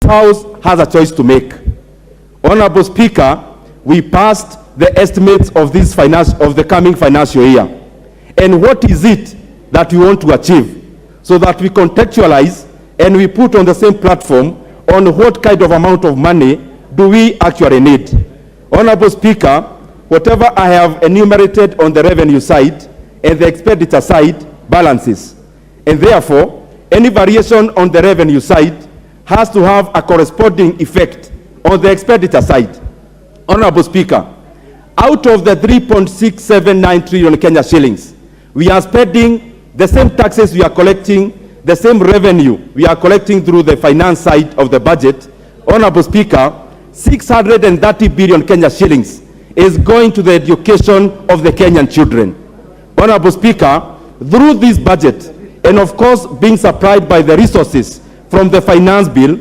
House has a choice to make. Honorable Speaker, we passed the estimates of the coming financial year. And what is it that we want to achieve? So that we contextualize and we put on the same platform on what kind of amount of money do we actually need. Honorable Speaker, whatever I have enumerated on the revenue side and the expenditure side balances. And therefore, any variation on the revenue side has to have a corresponding effect on the expenditure side. Honorable Speaker, out of the 3.679 trillion Kenya shillings, we are spending the same taxes we are collecting, the same revenue we are collecting through the finance side of the budget. Honorable Speaker, 630 billion Kenya shillings is going to the education of the Kenyan children. Honorable Speaker, through this budget, and of course being supplied by the resources from the finance bill,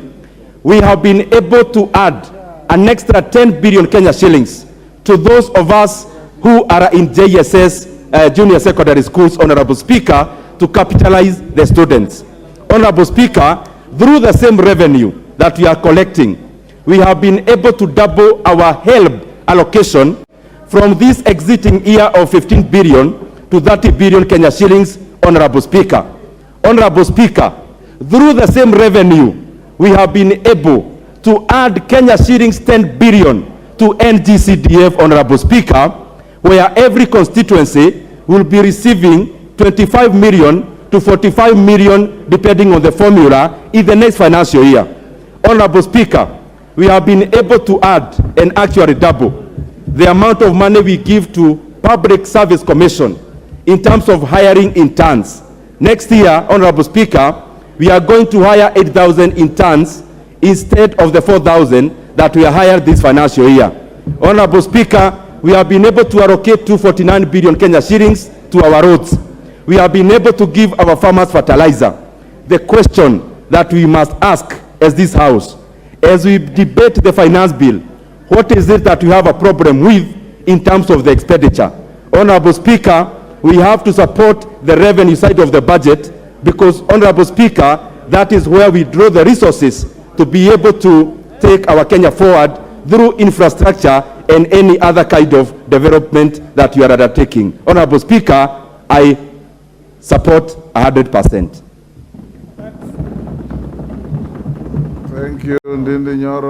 we have been able to add an extra 10 billion Kenya shillings to those of us who are in JSS junior secondary schools, Honorable Speaker, to capitalize the students. Honorable Speaker, through the same revenue that we are collecting, we have been able to double our help allocation from this exiting year of 15 billion to 30 billion Kenya shillings, Honorable Speaker. Honorable Speaker, through the same revenue, we have been able to add Kenya shillings 10 billion to NGCDF, Honorable Speaker, where every constituency will be receiving 25 million to 45 million, depending on the formula, in the next financial year. Honorable Speaker, we have been able to add and actually double the amount of money we give to Public Service Commission in terms of hiring interns. Next year, Honorable Speaker, we are going to hire 8,000 interns instead of the 4,000 that we are hired this financial year. Honorable Speaker, we have been able to allocate 249 billion Kenya shillings to our roads. We have been able to give our farmers fertilizer. The question that we must ask as this House, as we debate the finance bill, what is it that we have a problem with in terms of the expenditure? Honorable Speaker, we have to support the revenue side of the budget because, Honorable Speaker, that is where we draw the resources to be able to take our Kenya forward through infrastructure and any other kind of development that you are undertaking. Honorable Speaker, I support 100%. Thank you, Ndindi Nyoro.